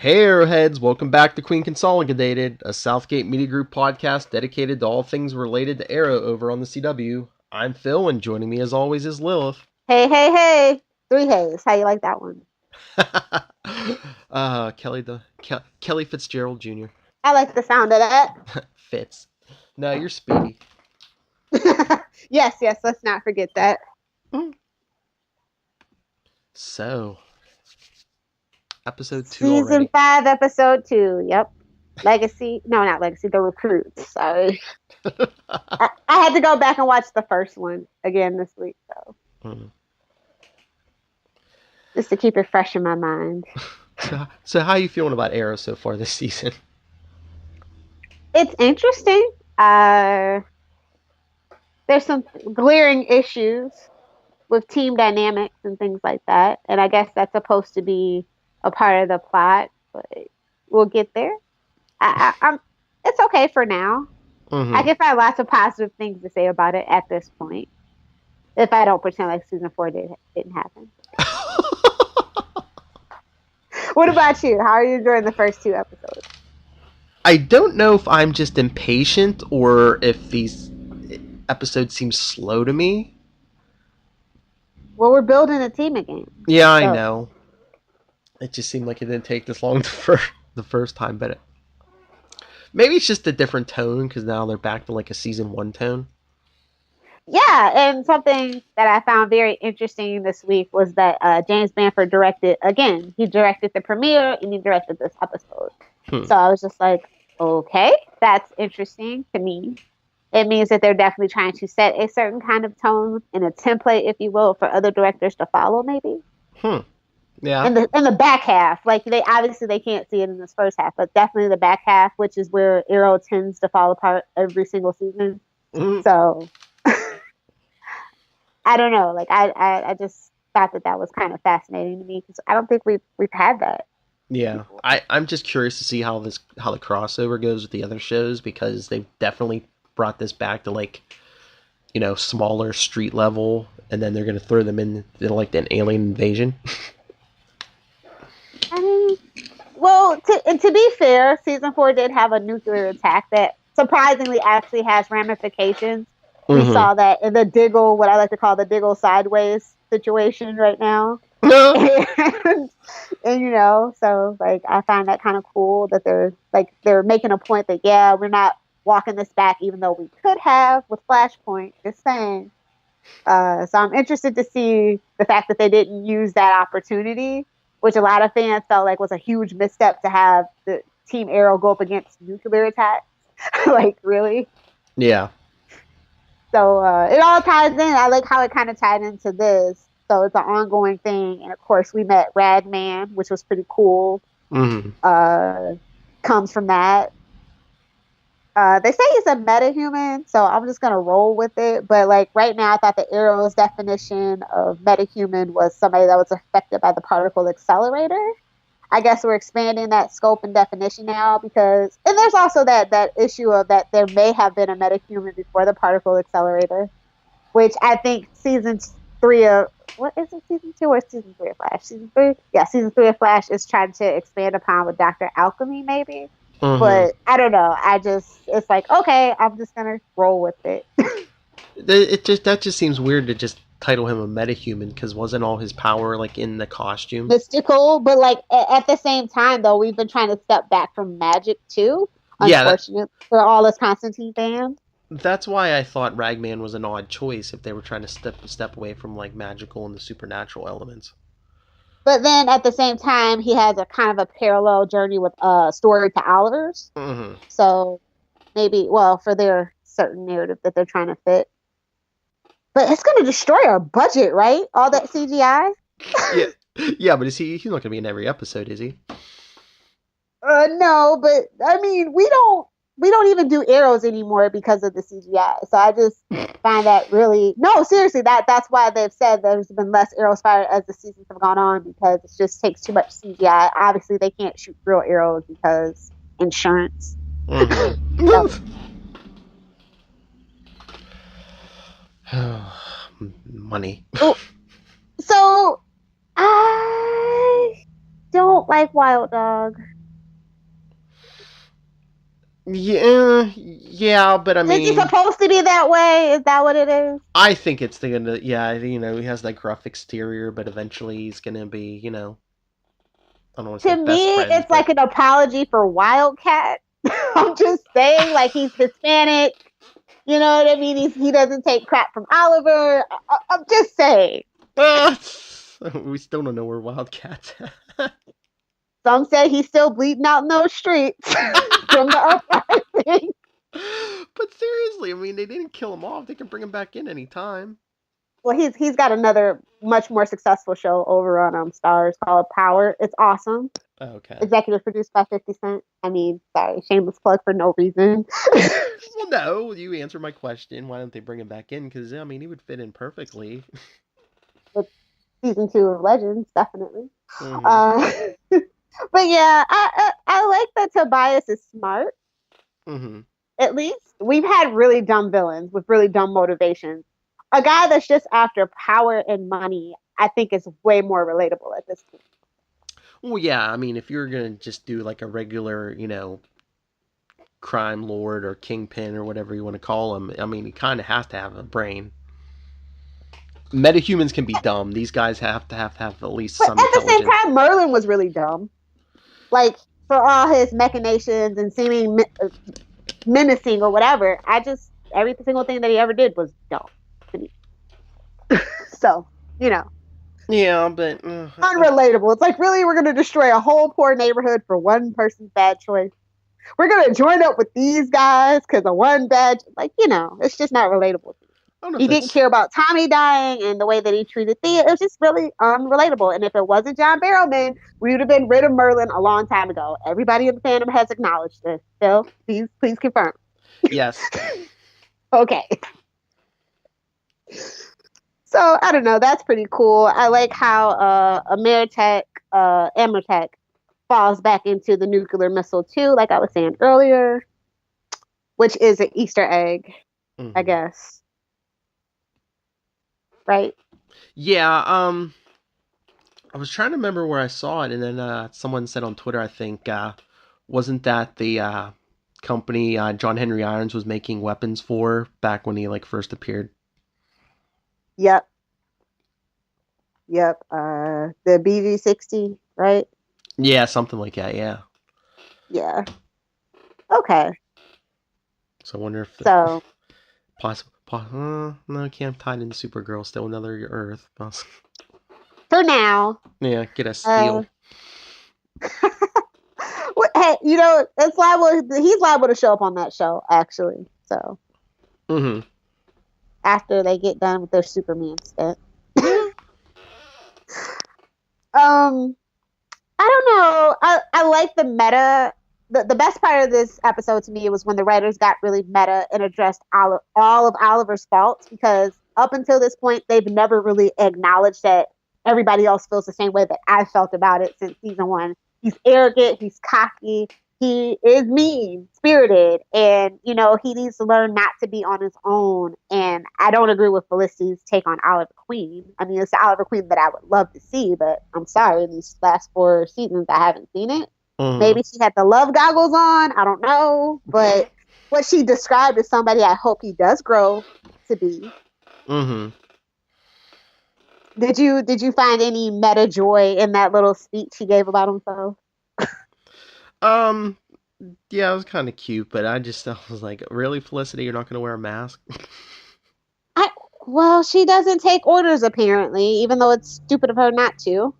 Hey Arrowheads, welcome back to Queen Consolidated, a Southgate Media Group podcast dedicated to all things related to Arrow over on the CW. I'm Phil, and joining me as always is Lilith. Hey, hey, hey. 3 hays. How you like that one? Kelly Fitzgerald Jr. I like the sound of that. Fitz. No, you're Speedy. Yes, let's not forget that. So, episode 2 Season already. 5, episode 2. Yep. Legacy. No, not Legacy. The Recruits. Sorry. I had to go back and watch the first one again this week, so. Just to keep it fresh in my mind. So how are you feeling about Arrow so far this season? It's interesting. There's some glaring issues with team dynamics and things like that. And I guess that's supposed to be a part of the plot, but we'll get there. It's okay for now. Mm-hmm. I can find lots of positive things to say about it at this point. If I don't pretend like season 4 didn't happen. What about you? How are you enjoying the first 2 episodes? I don't know if I'm just impatient or if these episodes seem slow to me. Well, we're building a team again. Yeah, I know. It just seemed like it didn't take this long the first time, but maybe it's just a different tone because now they're back to like a season 1 tone. Yeah, and something that I found very interesting this week was that James Manford directed the premiere and he directed this episode. So I was just like, okay, that's interesting to me. It means that they're definitely trying to set a certain kind of tone and a template, if you will, for other directors to follow, maybe. Yeah. In the back half, like they can't see it in this first half, but definitely the back half, which is where Arrow tends to fall apart every single season. So I don't know. Like I just thought that was kind of fascinating to me because I don't think we've had that. Yeah, before. I'm just curious to see how the crossover goes with the other shows because they've definitely brought this back to like, smaller street level, and then they're gonna throw them in like an alien invasion. Well, to be fair, season 4 did have a nuclear attack that surprisingly actually has ramifications. We saw that in the Diggle, what I like to call the Diggle sideways situation right now. and so like I find that kind of cool that they're making a point that we're not walking this back even though we could have with Flashpoint, just saying. So I'm interested to see the fact that they didn't use that opportunity, which a lot of fans felt like was a huge misstep to have the Team Arrow go up against nuclear attacks. Like, really? Yeah. So it all ties in. I like how it kind of tied into this. So it's an ongoing thing. And, of course, we met Ragman, which was pretty cool. Comes from that. They say he's a metahuman, so I'm just going to roll with it. But, like, right now I thought the Arrow's definition of metahuman was somebody that was affected by the particle accelerator. I guess we're expanding that scope and definition now because... And there's also that issue of that there may have been a metahuman before the particle accelerator, which I think season 3 of... What is it, season 2 or season 3 of Flash? Season 3? Yeah, season 3 of Flash is trying to expand upon with Dr. Alchemy, maybe. But I don't know. It's like, okay, I'm just going to roll with it. That just seems weird to just title him a metahuman because wasn't all his power like in the costume? Mystical, but like at the same time though, we've been trying to step back from magic too. Unfortunately, for all us Constantine fans. That's why I thought Ragman was an odd choice if they were trying to step away from like magical and the supernatural elements. But then at the same time, he has a kind of a parallel journey with story to Oliver's. So maybe, for their certain narrative that they're trying to fit. But it's going to destroy our budget, right? All that CGI? Yeah, but he's not going to be in every episode, is he? No, but I mean, we don't even do arrows anymore because of the CGI. So I just find that really... No, seriously, that's why they've said there's been less arrows fired as the seasons have gone on because it just takes too much CGI. Obviously, they can't shoot real arrows because insurance. Money. So I don't like Wild Dog. Yeah, but I Is he mean, supposed to be that way? Is that what it is? I think it's gonna, yeah, he has that gruff exterior, but eventually he's gonna be, I don't want to say To best me, friends, it's but like an apology for Wildcat. I'm just saying, like, he's Hispanic. You know what I mean? He doesn't take crap from Oliver. I'm just saying. we still don't know where Wildcat's at. Some say he's still bleeding out in those streets from the uprising. But seriously, I mean, they didn't kill him off. They can bring him back in anytime. Well, he's got another much more successful show over on Stars called Power. It's awesome. Okay. Executive produced by 50 Cent. I mean, sorry, shameless plug for no reason. Well, no, you answer my question. Why don't they bring him back in? Because, I mean, he would fit in perfectly. With season 2 of Legends, definitely. Mm-hmm. But yeah, I like that Tobias is smart. Mm-hmm. At least we've had really dumb villains with really dumb motivations. A guy that's just after power and money, I think, is way more relatable at this point. Well, yeah, I mean, if you're going to just do like a regular, crime lord or kingpin or whatever you want to call him, I mean, he kind of has to have a brain. Metahumans can be dumb. These guys have to have at least But some at the same intelligence. time, Merlin was really dumb. Like, for all his machinations and seeming menacing or whatever, every single thing that he ever did was dumb to me. So, Yeah, but unrelatable. It's like, really, we're going to destroy a whole poor neighborhood for one person's bad choice. We're going to join up with these guys because of one bad, it's just not relatable. He didn't care about Tommy dying and the way that he treated Thea. It was just really unrelatable. And if it wasn't John Barrowman, we would have been rid of Merlin a long time ago. Everybody in the fandom has acknowledged this. Phil, please confirm. Yes. Okay. So, I don't know. That's pretty cool. I like how Amertech falls back into the nuclear missile too, like I was saying earlier, which is an Easter egg, I guess. Right? Yeah, I was trying to remember where I saw it, and then someone said on Twitter, I think, wasn't that the company John Henry Irons was making weapons for back when he first appeared? Yep. The BG60, right? Yeah, something like that. Yeah. Yeah. Okay. So I wonder if possible. No, can't tie it into Supergirl. Still another Earth. For now. Yeah, get a steal. Hey, it's liable. He's liable to show up on that show, actually. So. Mm-hmm. After they get done with their Superman stuff. I don't know. I like the meta. The best part of this episode to me was when the writers got really meta and addressed all of Oliver's faults, because up until this point, they've never really acknowledged that everybody else feels the same way that I felt about it since season 1. He's arrogant. He's cocky. He is mean-spirited, and, he needs to learn not to be on his own. And I don't agree with Felicity's take on Oliver Queen. I mean, it's the Oliver Queen that I would love to see, but I'm sorry, in these last 4 seasons, I haven't seen it. Mm-hmm. Maybe she had the love goggles on. I don't know. But what she described is somebody I hope he does grow to be. Mm-hmm. Did you find any meta joy in that little speech he gave about himself? Yeah, it was kind of cute, but I was like, really, Felicity, you're not going to wear a mask? Well, she doesn't take orders, apparently, even though it's stupid of her not to.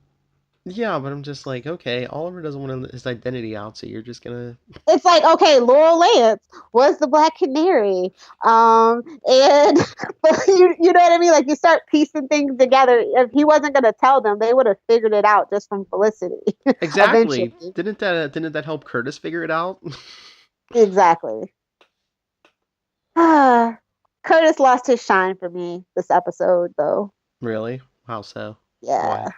Yeah, but I'm just like, okay, Oliver doesn't want his identity out, so you're just gonna... It's like, okay, Laurel Lance was the Black Canary. And you know what I mean? Like, you start piecing things together. If he wasn't going to tell them, they would have figured it out just from Felicity. Exactly. Didn't that help Curtis figure it out? Exactly. Curtis lost his shine for me this episode, though. Really? How so? Yeah. Why?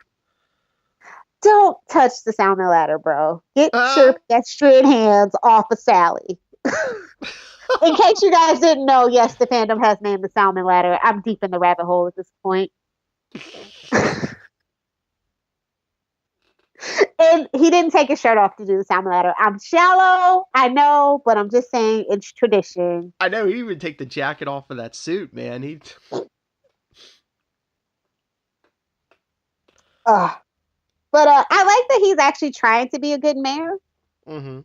Don't touch the sounding ladder, bro. Get your pedestrian hands off of Sally. In case you guys didn't know, yes, the fandom has named the sounding ladder. I'm deep in the rabbit hole at this point. And he didn't take his shirt off to do the sound ladder. I'm shallow, I know, but I'm just saying it's tradition. I know, he even take the jacket off of that suit, man. But I like that he's actually trying to be a good mayor. Mm-hmm.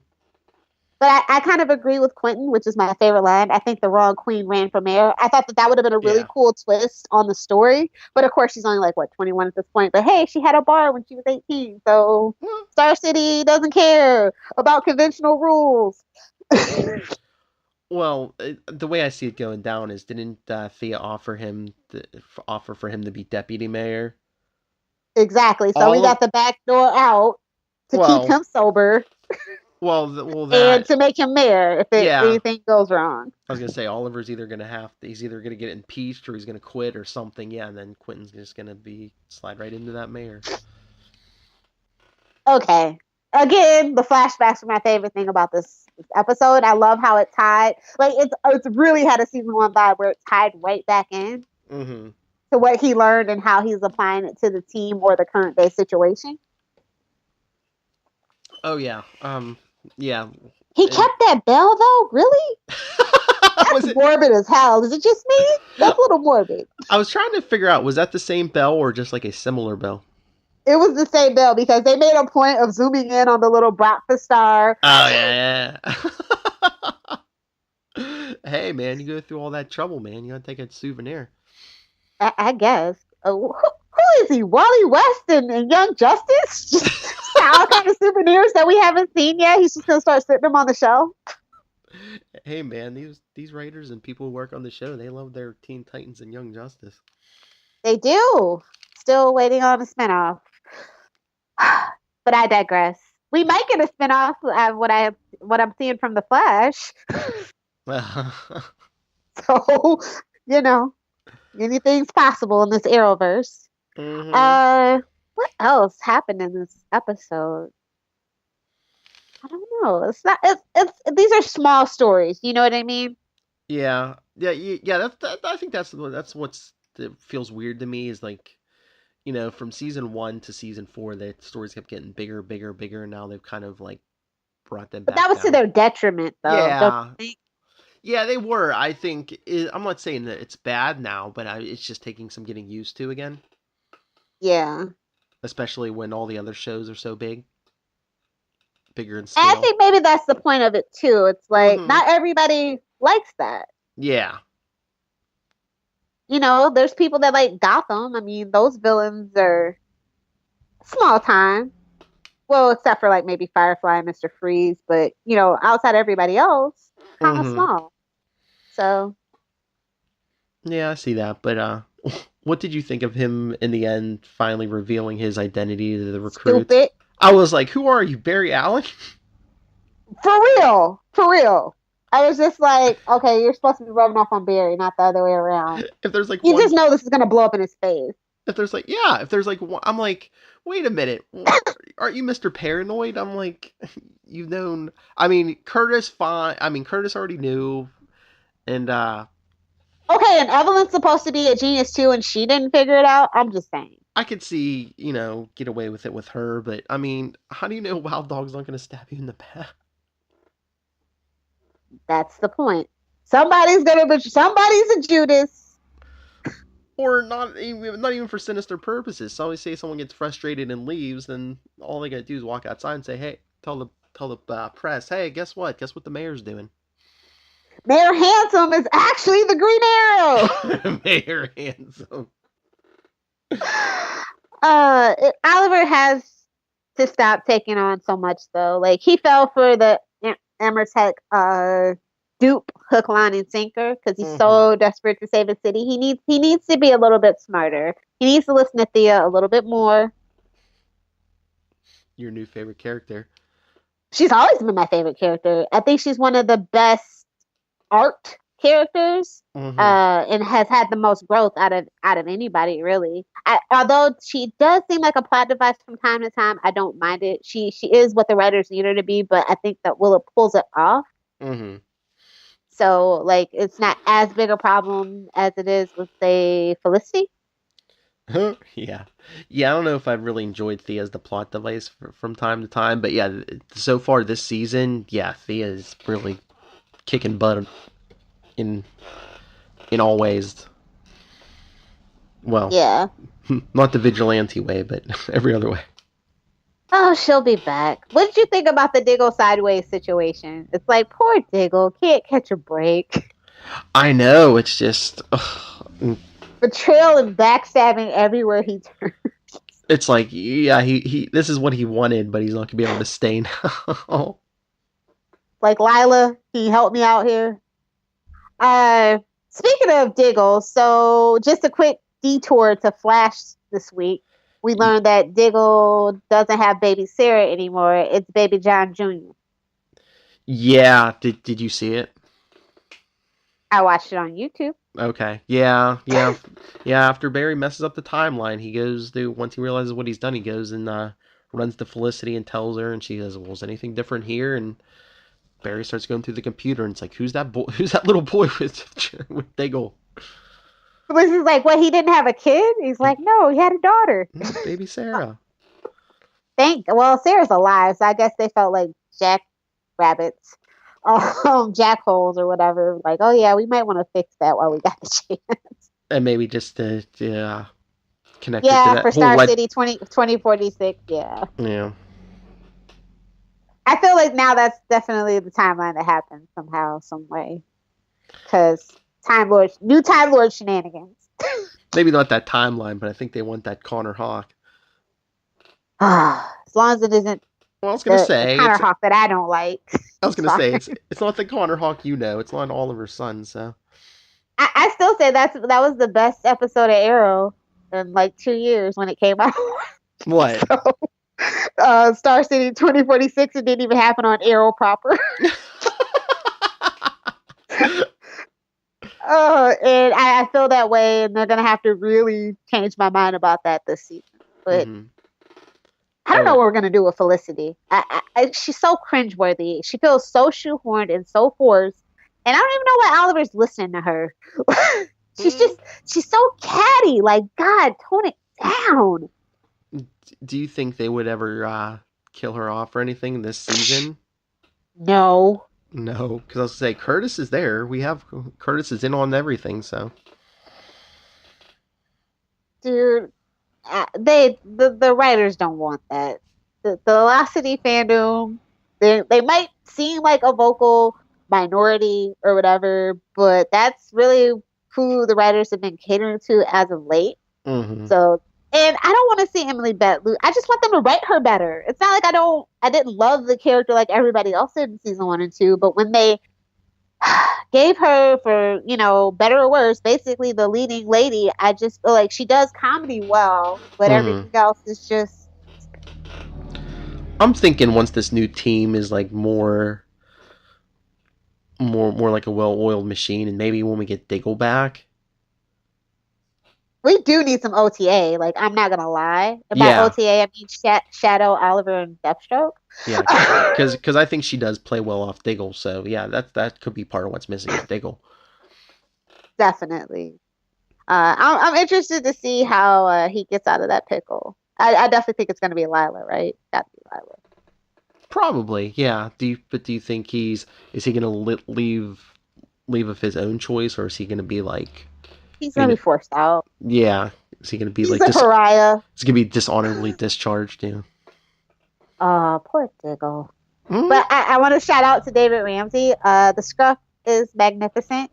But I kind of agree with Quentin, which is my favorite line. I think the wrong queen ran for mayor. I thought that would have been a really cool twist on the story. But of course, she's only like, 21 at this point. But hey, she had a bar when she was 18. So Star City doesn't care about conventional rules. Well, the way I see it going down is, didn't Thea offer for him to be deputy mayor? Exactly. So we got the back door out to keep him sober. And to make him mayor if anything goes wrong. I was gonna say Oliver's he's either gonna get impeached or he's gonna quit or something. Yeah, and then Quentin's just gonna slide right into that mayor. Okay. Again, the flashbacks are my favorite thing about this episode. I love how it tied. Like it's really had a season 1 vibe where it tied right back in to what he learned and how he's applying it to the team or the current day situation. Oh yeah. Yeah. He kept that bell though, really? That's morbid as hell. Is it just me? That's a little morbid. I was trying to figure out, was that the same bell or just like a similar bell? It was the same bell because they made a point of zooming in on the little breakfast star. Oh yeah. Hey man, you go through all that trouble, man. You gotta take a souvenir. I guess. Who is he? Wally West and Young Justice? Just all kind of souvenirs that we haven't seen yet. He's just gonna start sitting them on the shelf. Hey man, these writers and people who work on the show, they love their Teen Titans and Young Justice. They do. Still waiting on a spinoff. But I digress. We might get a spinoff of what I'm seeing from The Flash. So, anything's possible in this Arrowverse. What else happened in this episode? I don't know. It's these are small stories. You know what I mean? Yeah. I think that's what's that feels weird to me is like, from season 1 to season 4, the stories kept getting bigger, and now they've kind of like brought them back. But that was down to their detriment, though. Yeah. Yeah, they were. I think I'm not saying that it's bad now, but it's just taking some getting used to again. Yeah. Especially when all the other shows are so big. Bigger in scale. I think maybe that's the point of it, too. It's like, not everybody likes that. Yeah. There's people that like Gotham. I mean, those villains are small time. Well, except for like maybe Firefly and Mr. Freeze. But, outside everybody else, kind of small. So. Yeah, I see that. But what did you think of him in the end finally revealing his identity to the recruits? Stupid. I was like, who are you, Barry Allen? For real. I was just like, okay, you're supposed to be rubbing off on Barry, not the other way around. If there's like you just know this is going to blow up in his face. If there's like I'm like, wait a minute, aren't you Mr. Paranoid? I'm like, you've known. I mean, Curtis already knew, and okay, and Evelyn's supposed to be a genius too, and she didn't figure it out. I'm just saying. I could see, get away with it with her, but I mean, how do you know Wild Dog's not going to stab you in the back? That's the point. Somebody's a Judas. Or not even for sinister purposes. So I always say someone gets frustrated and leaves, then all they gotta do is walk outside and say, hey, tell the press, hey, guess what? Guess what the mayor's doing? Mayor Handsome is actually the Green Arrow. Mayor Handsome. Oliver has to stop taking on so much, though. Like, he fell for the Amertech dupe, hook, line, and sinker because he's so desperate to save the city. He needs to be a little bit smarter. He needs to listen to Thea a little bit more. Your new favorite character. She's always been my favorite character. I think she's one of the best art characters, and has had the most growth out of anybody, really. Although she does seem like a plot device from time to time, I don't mind it. She is what the writers need her to be, but I think that Willow pulls it off. So, like, it's not as big a problem as it is with, say, Felicity. Yeah. Yeah, I don't know if I've really enjoyed Thea as the plot device from time to time, but yeah, so far this season, yeah, Thea is really kicking butt in in all ways. Well, Yeah. not the vigilante way, but every other way. Oh, she'll be back. What did you think about the Diggle sideways situation? It's like, poor Diggle, can't catch a break. I know, it's just ugh. Betrayal and backstabbing everywhere he turns. It's like, yeah, he this is what he wanted, but he's not gonna be able to stay now. Like, Lila, can you help me out here? Speaking of Diggle, so just a quick detour to Flash this week. We learned that Diggle doesn't have baby Sarah anymore. It's baby John Jr. Yeah, did you see it? I watched it on YouTube. Okay. Yeah. After Barry messes up the timeline, he goes to once he realizes what he's done, he goes and runs to Felicity and tells her, and she says, "Well, is anything different here?" And Barry starts going through the computer, and it's like, "Who's that boy? Who's that little boy with Diggle?" Felicity's like, "What? He didn't have a kid?" He's like, "No, he had a daughter." Baby Sarah. Well, Sarah's alive, so I guess they felt like jack rabbits, jack holes or whatever. Like, oh yeah, we might want to fix that while we got the chance. And maybe just to connect it to Yeah, that for whole Star City 2046. Yeah. Yeah. I feel like now that's definitely the timeline that happens somehow, some way. Because new Time Lord shenanigans. Maybe not that timeline, but I think they want that Connor Hawk. As long as it isn't Well, I was gonna say the Connor Hawk that I don't like. I was gonna say it's not the Connor Hawk you know. It's not Oliver's son. So I still say that was the best episode of Arrow in like 2 years when it came out. What? So, Star City 2046. It didn't even happen on Arrow proper. And I feel that way, and they're gonna have to really change my mind about that this season. But I don't know what we're gonna do with Felicity. She's so cringeworthy. She feels so shoehorned and so forced, and I don't even know why Oliver's listening to her. she's so catty. Like, God, tone it down. Do you think they would ever kill her off or anything this season? No. No, because I'll say Curtis is there. Curtis is in on everything, so. Dude, the writers don't want that. The Velocity fandom, they might seem like a vocal minority or whatever, but that's really who the writers have been catering to as of late. Mm-hmm. So, and I don't want to see Emily Bett lose. I just want them to write her better. It's not like I didn't love the character like everybody else did in season 1 and 2, but when they gave her, for better or worse, basically the leading lady, I just feel like she does comedy well, but everything else is just. I'm thinking once this new team is like more like a well-oiled machine, and maybe when we get Diggle back, we do need some OTA. Like, I'm not gonna lie. By OTA, I mean Shadow, Oliver, and Deathstroke. Yeah, because I think she does play well off Diggle. So yeah, that could be part of what's missing with Diggle. Definitely. I'm interested to see how he gets out of that pickle. I definitely think it's gonna be Lila, right? Gotta be Lila. Probably, yeah. Do you think is he gonna leave of his own choice, or is he gonna be like? He's gonna be forced out. Yeah. Is he gonna be He's a pariah? He's gonna be dishonorably discharged, yeah. Poor Diggle. Mm-hmm. But I want to shout out to David Ramsey. The scruff is magnificent.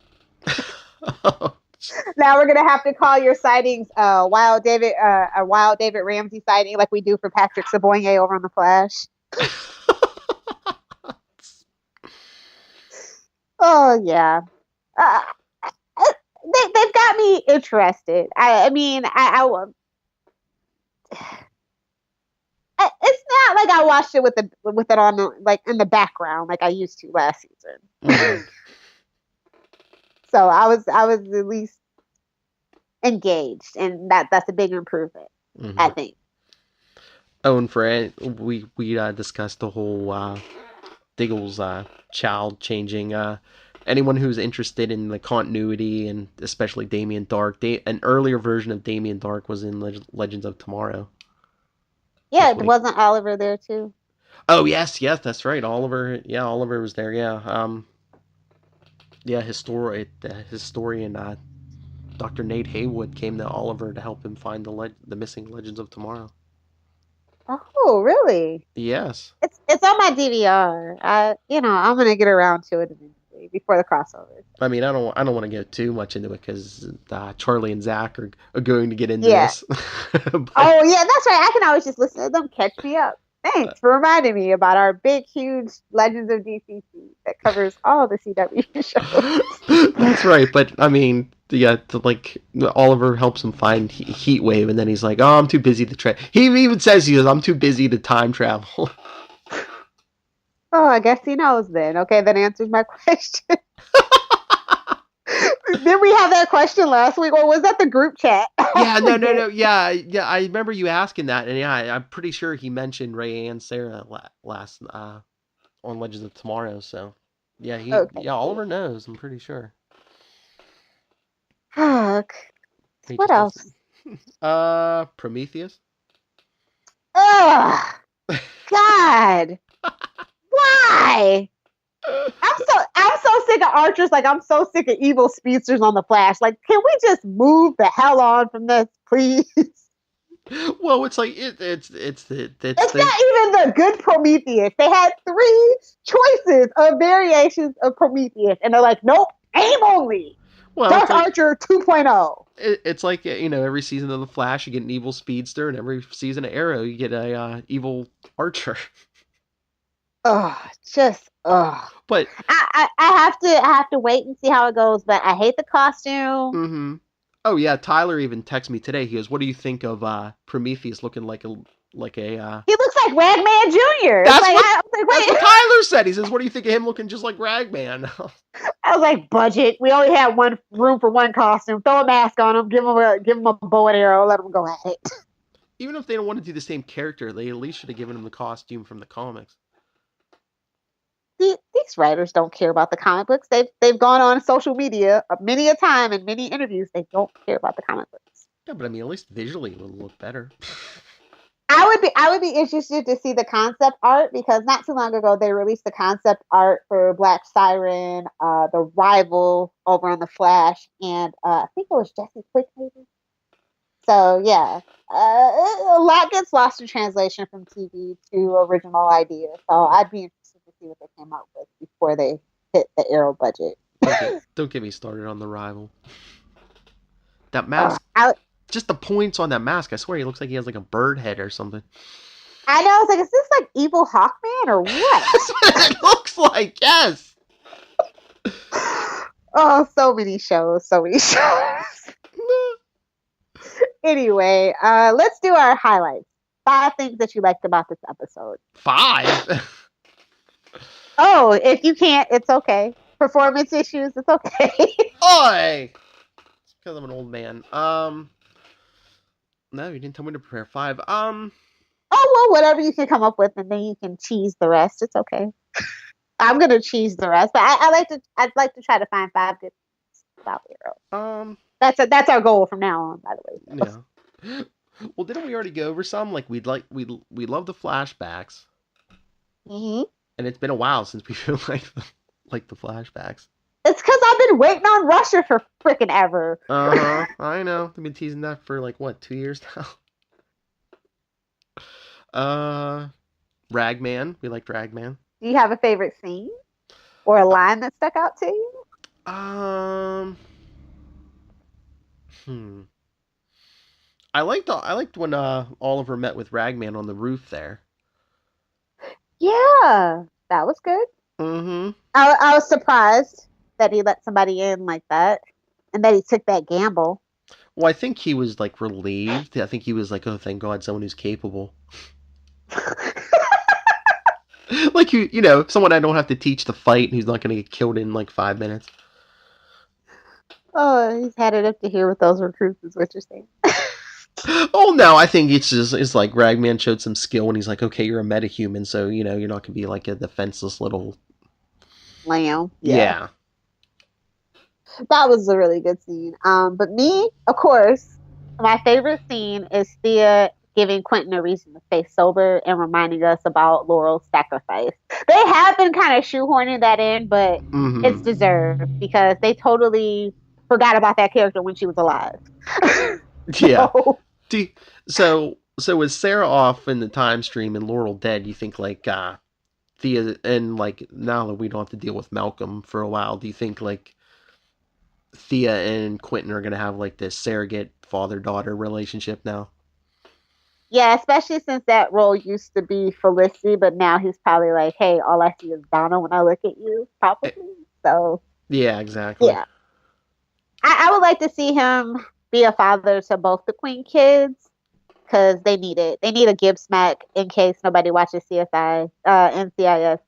Now we're gonna have to call your sightings a wild David Ramsey sighting, like we do for Patrick Sabonye over on the Flash. Oh yeah. They've got me interested. I mean, it's not like I watched it with it on like in the background like I used to last season. Mm-hmm. So I was at least engaged, and that's a big improvement, mm-hmm. I think. Oh, and we discussed the whole Diggle's child changing anyone who's interested in the continuity and especially Damien Dark, an earlier version of Damien Dark was in Legends of Tomorrow. Yeah, wasn't Oliver there too? Oh yes, that's right. Oliver was there. Yeah, historian Dr. Nate Haywood came to Oliver to help him find the missing Legends of Tomorrow. Oh, really? Yes. It's on my DVR. I'm gonna get around to it eventually before the crossover. I mean, I don't want to go too much into it because Charlie and Zach are going to get into this. Oh yeah, that's right. I can always just listen to them catch me up. Thanks for reminding me about our big, huge Legends of DCC that covers all the CW shows. That's right, but I mean, yeah, Oliver helps him find Heatwave, and then he's like, "Oh, I'm too busy to travel." He even says, "I'm too busy to time travel." Oh, I guess he knows then. Okay, that answers my question. Did we have that question last week, or was that the group chat? Yeah, no. Yeah. I remember you asking that, and yeah, I'm pretty sure he mentioned Ray and Sarah last on Legends of Tomorrow. So, yeah, Oliver knows. I'm pretty sure. Fuck. What else? Prometheus. Ugh. God. Why? I'm so sick of Archers. Like, I'm so sick of evil speedsters on the Flash. Like, can we just move the hell on from this, please? Well, it's like it's not even the good Prometheus. They had 3 choices of variations of Prometheus, and they're like, nope, aim only. Well, Dark Archer 2.0. It's like, every season of the Flash you get an evil speedster, and every season of Arrow you get a evil Archer. But I have to wait and see how it goes. But I hate the costume. Mm-hmm. Oh yeah, Tyler even texted me today. He goes, "What do you think of Prometheus looking like a?" He looks like Ragman Jr. That's what Tyler said. He says, "What do you think of him looking just like Ragman?" I was like, budget. We only have one room for one costume. Throw a mask on him. Give him a bow and arrow. Let him go at it. Even if they don't want to do the same character, they at least should have given him the costume from the comics. These writers don't care about the comic books. They've gone on social media many a time in many interviews. They don't care about the comic books. Yeah, but I mean, at least visually it will look better. I would be interested to see the concept art, because not too long ago they released the concept art for Black Siren, the Rival over on the Flash, and I think it was Jesse Quick maybe. So yeah, a lot gets lost in translation from TV to original ideas. So I'd be interested to see what they came up with before they hit the Arrow budget. Don't get me started on the Rival. That mask, just the points on that mask. I swear he looks like he has like a bird head or something. I know. I was like, is this like evil Hawkman or what? That's what it looks like. Yes. Oh, so many shows. Anyway, let's do our highlights. 5 things that you liked about this episode. 5? Oh, if you can't, it's okay. Performance issues, it's okay. Oi! It's because I'm an old man. No, you didn't tell me to prepare 5. Oh, well, whatever you can come up with, and then you can cheese the rest. It's okay. I'm gonna cheese the rest, but I'd like to try to find 5 good things about Arrow. That's our goal from now on, by the way. So. Yeah. Well, didn't we already go over some? Like we love the flashbacks. Mm-hmm. And it's been a while since we feel like the flashbacks. It's because I've been waiting on Russia for freaking ever. I know. I've been teasing that for 2 years now. Ragman. We liked Ragman. Do you have a favorite scene or a line that stuck out to you? I liked when Oliver met with Ragman on the roof there. Yeah, that was good. Mm-hmm. I was surprised that he let somebody in like that, and that he took that gamble. Well, I think he was relieved. I think he was like, "Oh, thank God, someone who's capable." Someone I don't have to teach to fight, and he's not going to get killed in 5 minutes. Oh, he's had it up to here with those recruits, is what you're saying. Oh no, I think it's like Ragman showed some skill, and he's like, okay, you're a metahuman, so you're not gonna be like a defenseless little lamb. Yeah. That was a really good scene. But me, of course, my favorite scene is Thea giving Quentin a reason to stay sober and reminding us about Laurel's sacrifice. They have been kind of shoehorning that in, but it's deserved because they totally forgot about that character when she was alive. Yeah. So with Sarah off in the time stream and Laurel dead, you think like Thea, and like now that we don't have to deal with Malcolm for a while, do you think like Thea and Quentin are gonna have like this surrogate father-daughter relationship now? Yeah, especially since that role used to be Felicity, but now he's probably like, hey, all I see is Donna when I look at you, probably. So yeah, exactly. Yeah. I would like to see him be a father to both the Queen kids because they need it. They need a Gibbs smack in case nobody watches NCIS.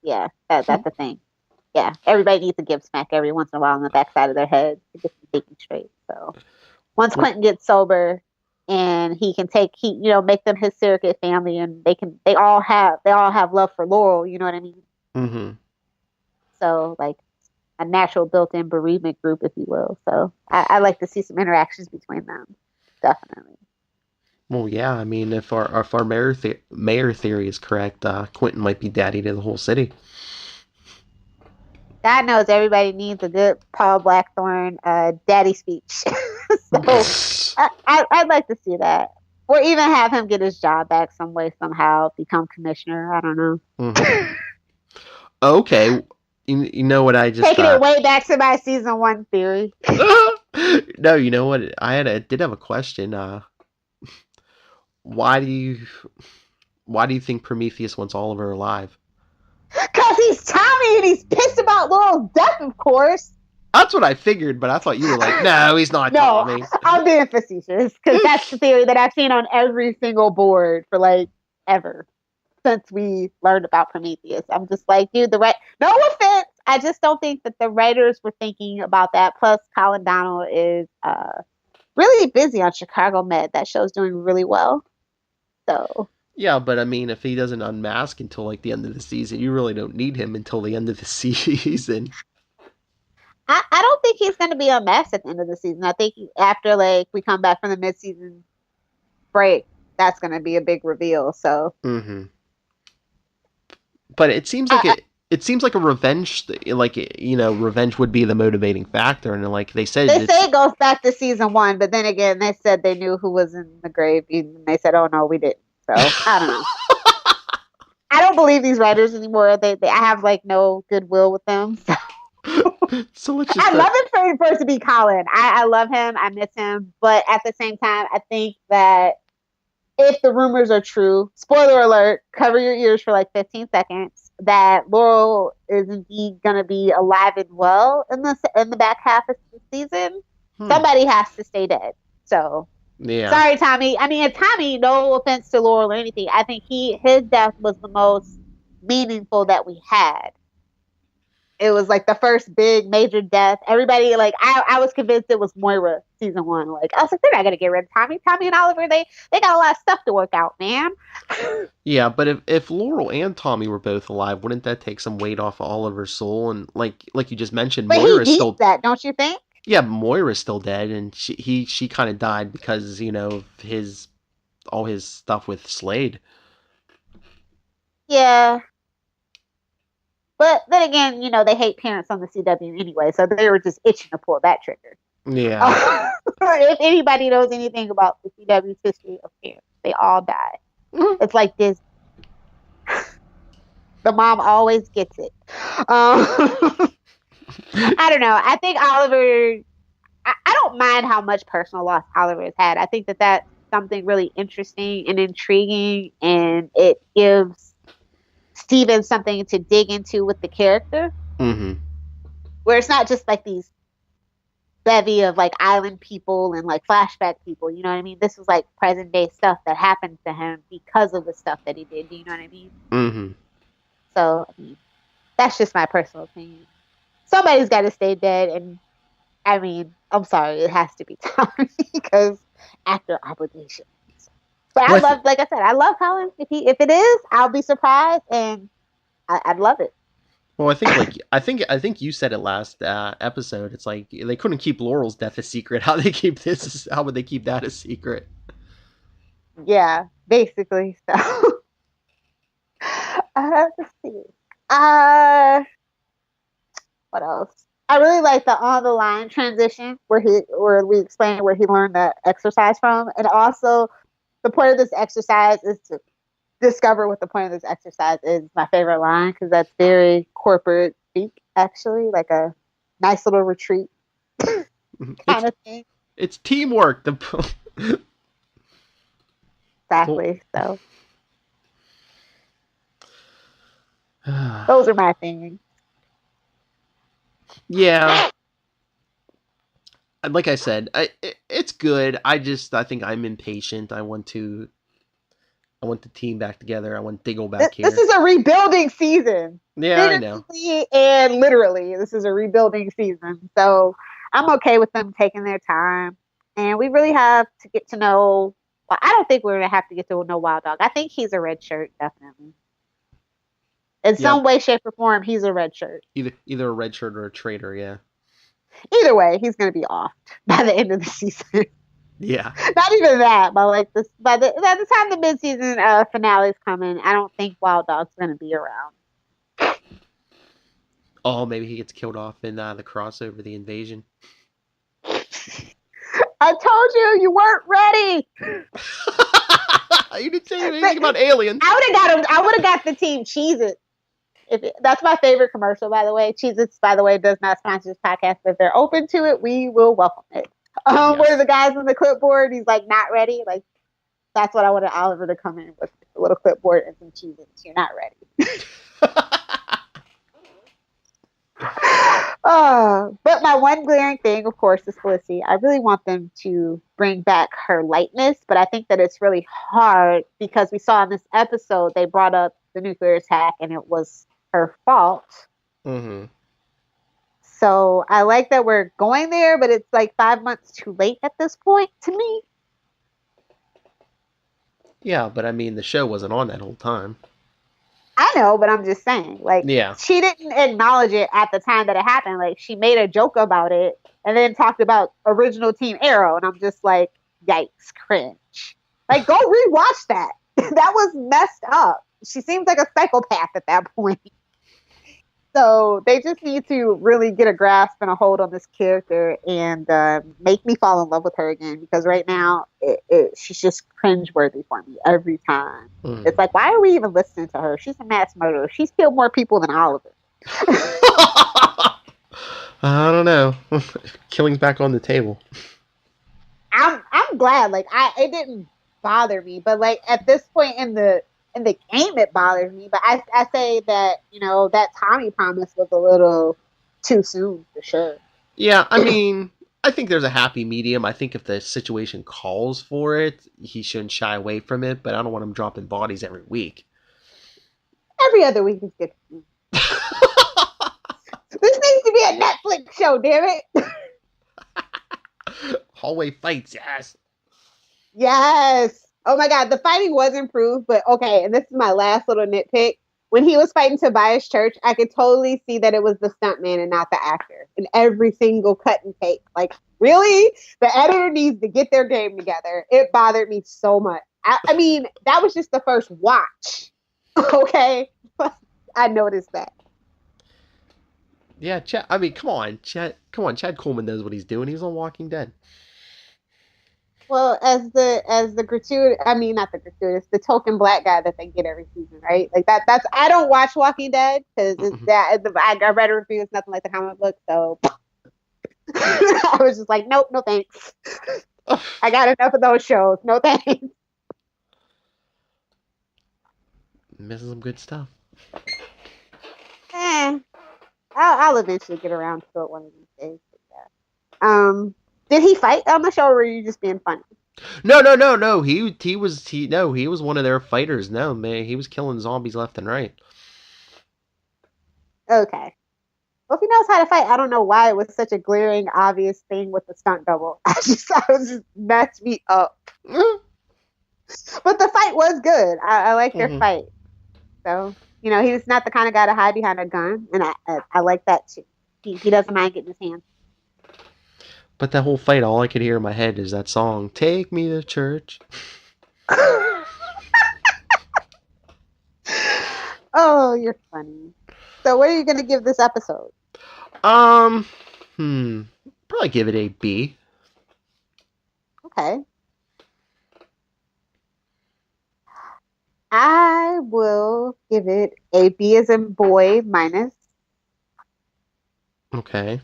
Yeah, that's the thing. Yeah, everybody needs a Gibbs smack every once in a while on the backside of their head to get them thinking straight. So once Quentin gets sober and he can make them his surrogate family, and they all have love for Laurel. You know what I mean? Mm-hmm. So like a natural built-in bereavement group, if you will. So I like to see some interactions between them, definitely. Well, yeah, I mean, if our mayor theory is correct, Quentin might be daddy to the whole city. God knows everybody needs a good Paul Blackthorne daddy speech. So I'd like to see that. Or even have him get his job back some way, somehow, become commissioner. I don't know. Mm-hmm. Okay. You know what I just... Taking it way back to my season 1 theory. No, you know what? I did have a question. Why do you think Prometheus wants Oliver alive? Because he's Tommy and he's pissed about Laurel's death, of course. That's what I figured, but I thought you were like, no, he's not Tommy. I'm being facetious because that's the theory that I've seen on every single board for like ever since we learned about Prometheus. I'm just like, dude, no offense. I just don't think that the writers were thinking about that. Plus, Colin Donnell is really busy on Chicago Med. That show's doing really well. So... Yeah, but I mean, if he doesn't unmask until like the end of the season, you really don't need him until the end of the season. I don't think he's going to be unmasked at the end of the season. I think after like we come back from the mid-season break, that's going to be a big reveal. So, but it seems like it seems like a revenge, revenge would be the motivating factor, and like they say it goes back to season 1, but then again, they said they knew who was in the grave, and they said, "Oh no, we didn't." So I don't know. I don't believe these writers anymore. I have like no goodwill with them. So let's just I love it for it to be Colin. I love him. I miss him. But at the same time, I think that if the rumors are true, spoiler alert, cover your ears for like 15 seconds, that Laurel is indeed going to be alive and well in the back half of the season. Somebody has to stay dead. So... Yeah. Sorry, Tommy. I mean, Tommy, no offense to Laurel or anything. I think his death was the most meaningful that we had. It was like the first big major death. Everybody, like, I was convinced it was Moira season 1. Like, I was like, they're not going to get rid of Tommy. Tommy and Oliver, they got a lot of stuff to work out, man. Yeah, but if Laurel and Tommy were both alive, wouldn't that take some weight off of Oliver's soul? And like you just mentioned, but Moira's still... that, don't you think? Yeah, Moira's still dead, and she kind of died because, of all his stuff with Slade. Yeah. But then again, they hate parents on the CW anyway, so they were just itching to pull that trigger. Yeah. If anybody knows anything about the CW's history of parents, they all die. Mm-hmm. It's like this. The mom always gets it. I don't know. I think Oliver... I don't mind how much personal loss Oliver has had. I think that that's something really interesting and intriguing, and it gives Steven something to dig into with the character. Mm-hmm. Where it's not just like these bevy of like island people and like flashback people. You know what I mean? This was like present day stuff that happened to him because of the stuff that he did. Do you know what I mean? Mm-hmm. So, I mean, that's just my personal opinion. Somebody's got to stay dead, and I mean, I'm sorry, it has to be Tommy because actor obligations. But I love, like I said, I love Colin. If it is, I'll be surprised, and I'd love it. Well, I think you said it last episode. It's like they couldn't keep Laurel's death a secret. How they keep this? How would they keep that a secret? Yeah, basically. So, let's see. What else? I really like the on the line transition where we explain where he learned that exercise from, and also the point of this exercise is to discover what the point of this exercise is. My favorite line because that's very corporate speak, actually, like a nice little retreat kind of thing. It's teamwork. Exactly. So those are my things. Yeah. Like I said, it's good. I think I'm impatient. I want the team back together. I want Diggle back here. This is a rebuilding season. Yeah, I know. And literally, this is a rebuilding season. So I'm okay with them taking their time. And we really have to get to know. Well, I don't think we're going to have to get to know Wild Dog. I think he's a red shirt, definitely. In some way, shape, or form, he's a red shirt. Either a red shirt or a traitor, yeah. Either way, he's going to be off by the end of the season. Yeah. Not even that, but like this by the time the mid-season finale is coming, I don't think Wild Dog's going to be around. Oh, maybe he gets killed off in the crossover, the invasion. I told you weren't ready. You didn't say anything about aliens. I would have got the team Cheez-It. That's my favorite commercial, by the way. Cheez-Its, by the way, does not sponsor this podcast, but if they're open to it, we will welcome it. Yes. Where the guys on the clipboard, he's like not ready. Like that's what I wanted Oliver to come in with, a little clipboard and some Cheez-Its. You're not ready. But my one glaring thing, of course, is Felicity. I really want them to bring back her lightness, but I think that it's really hard because we saw in this episode they brought up the nuclear attack and it was her fault. Mm-hmm. So I like that we're going there, but it's like 5 months too late at this point to me. Yeah, but I mean, the show wasn't on that whole time. I know, but I'm just saying, like, she didn't acknowledge it at the time that it happened. Like, she made a joke about it and then talked about original Team Arrow. And I'm just like, yikes, cringe. Like, go rewatch that. That was messed up. She seems like a psychopath at that point. So they just need to really get a grasp and a hold on this character and make me fall in love with her again. Because right now, she's just cringeworthy for me every time. Mm. It's like, why are we even listening to her? She's a mass murderer. She's killed more people than Oliver. I don't know. Killing's back on the table. I'm glad. Like, it didn't bother me. But, like, at this point in the game, it bothers me, but I say that, that Tommy promise was a little too soon for sure. Yeah, I mean, I think there's a happy medium. I think if the situation calls for it, he shouldn't shy away from it, but I don't want him dropping bodies every week. Every other week is good. This needs to be a Netflix show, damn it. Hallway fights, yes. Yes. Oh my God, the fighting was improved, but okay, and this is my last little nitpick. When he was fighting Tobias Church, I could totally see that it was the stuntman and not the actor in every single cut and take. Like, really? The editor needs to get their game together. It bothered me so much. I mean, that was just the first watch. Okay? I noticed that. Yeah, Chad, I mean, come on, Chad Coleman knows what he's doing. He's on Walking Dead. Well, as the gratuitous, I mean, not the gratuitous, the token black guy that they get every season, right? Like that's, I don't watch Walking Dead because I read a review, it's nothing like the comic book, so I was just like, nope, no thanks. I got enough of those shows, no thanks. Missing some good stuff. I'll eventually get around to it one of these days. Yeah. Did he fight on the show, or were you just being funny? No. He was one of their fighters. No, man, he was killing zombies left and right. Okay. Well, if he knows how to fight, I don't know why it was such a glaring, obvious thing with the stunt double. I was just messed me up. But the fight was good. I like their fight. So You know, he's not the kind of guy to hide behind a gun, and I like that too. He doesn't mind getting his hands. But that whole fight, all I could hear in my head is that song, "Take Me to Church." Oh, you're funny. So what are you going to give this episode? Probably give it a B. Okay. I will give it a B as in boy minus. Okay.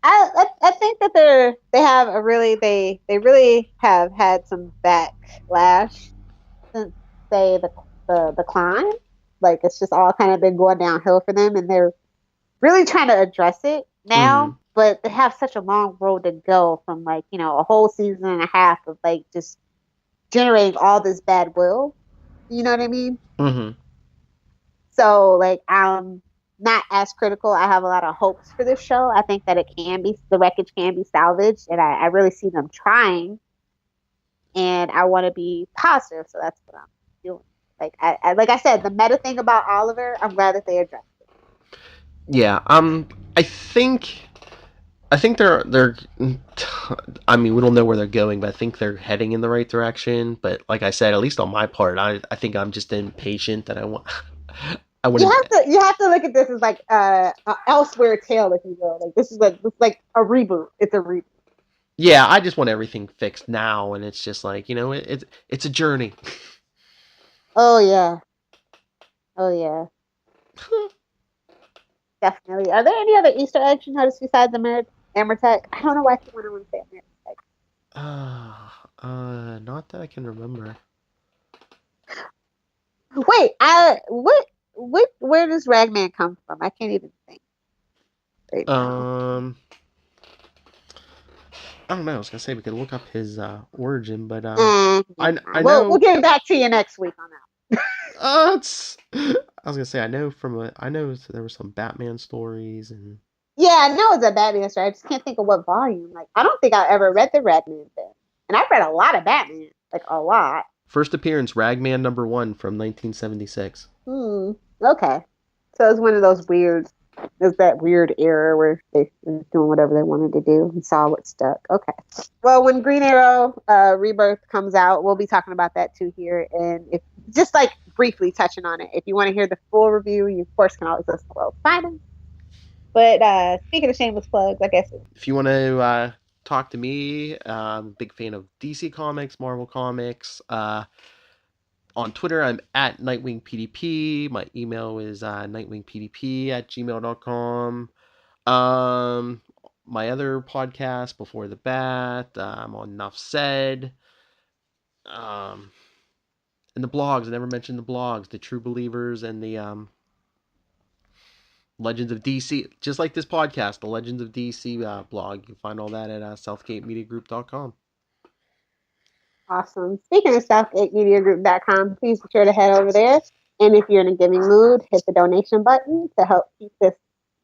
I think that they really have had some backlash since say the climb. Like it's just all kind of been going downhill for them, and they're really trying to address it now. Mm-hmm. But they have such a long road to go from like, you know, a whole season and a half of like just generating all this bad will. You know what I mean? Mm-hmm. So like I'm not as critical. I have a lot of hopes for this show. I think that the wreckage can be salvaged, and I really see them trying. And I want to be positive, so that's what I'm doing. Like like I said, the meta thing about Oliver, I'm glad that they addressed it. Yeah, I think they're. I mean, we don't know where they're going, but I think they're heading in the right direction. But like I said, at least on my part, I think I'm just impatient that I want. You have to look at this as like elsewhere tale, if you will. Like this is like a reboot. It's a reboot. Yeah, I just want everything fixed now, and it's just like, you know, it's a journey. Oh yeah. Definitely. Are there any other Easter eggs you noticed besides the Amertech? I don't know why I want to say Amertech. Not that I can remember. Wait, where does Ragman come from? I can't even think. Right now. I don't know. I was gonna say we could look up his origin, but I know we'll get back to you next week on that. I was gonna say I know there were some Batman stories and. Yeah, I know it's a Batman story. I just can't think of what volume. Like I don't think I ever read the Ragman thing, and I've read a lot of Batman, like a lot. First appearance, Ragman #1 from 1976. Okay, so it's one of those weird. There's that weird era where they were doing whatever they wanted to do and saw what stuck. Okay. Well, when Green Arrow Rebirth comes out, we'll be talking about that too here. And if just like briefly touching on it, if you want to hear the full review, you of course can always listen to Worldís Finest. But speaking of shameless plugs, I guess. If you want to talk to me, I'm a big fan of DC Comics, Marvel Comics. On Twitter, I'm at NightwingPDP. My email is nightwingpdp@gmail.com. My other podcast, Before the Bat, I'm on Enough Said. And the blogs, I never mentioned the blogs, the True Believers and the Legends of DC. Just like this podcast, the Legends of DC blog. You can find all that at southgatemediagroup.com. Awesome. Speaking of SouthgateMediaGroup.com, please be sure to head over there. And if you're in a giving mood, hit the donation button to help keep this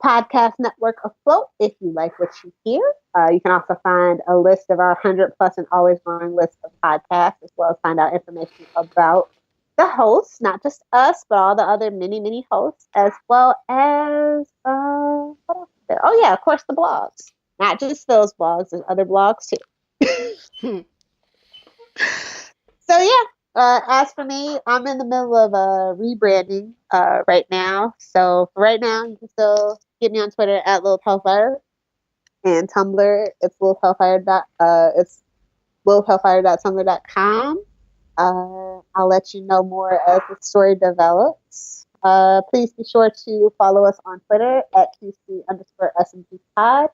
podcast network afloat. If you like what you hear, you can also find a list of our 100+ and always growing list of podcasts, as well as find out information about the hosts, not just us, but all the other many hosts, as well as what else is there? Oh yeah, of course the blogs. Not just those blogs, there's other blogs too. So yeah, as for me, I'm in the middle of rebranding right now. So for right now, you can still get me on Twitter at Lilith Hellfire, and Tumblr it's Lilith Hellfire. It's LilithHellfire.tumblr.com. I'll let you know more as the story develops. Please be sure to follow us on Twitter at QC_SMGpod.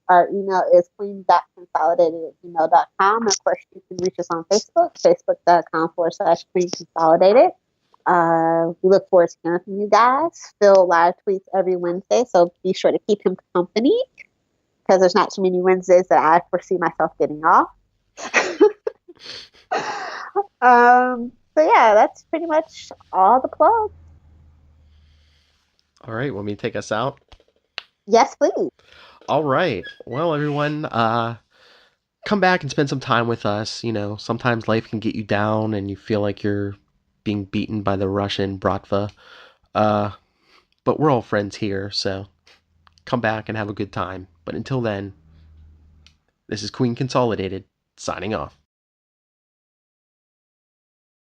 Our email is queen.consolidated@gmail.com. Of course, you can reach us on Facebook, facebook.com/queenconsolidated. We look forward to hearing from you guys. Phil live tweets every Wednesday, so be sure to keep him company because there's not too many Wednesdays that I foresee myself getting off. So yeah, that's pretty much all the plugs. All right, want me to take us out? Yes, please. All right. Well, everyone, come back and spend some time with us. You know, sometimes life can get you down and you feel like you're being beaten by the Russian Bratva. But we're all friends here, so come back and have a good time. But until then, this is Queen Consolidated, signing off.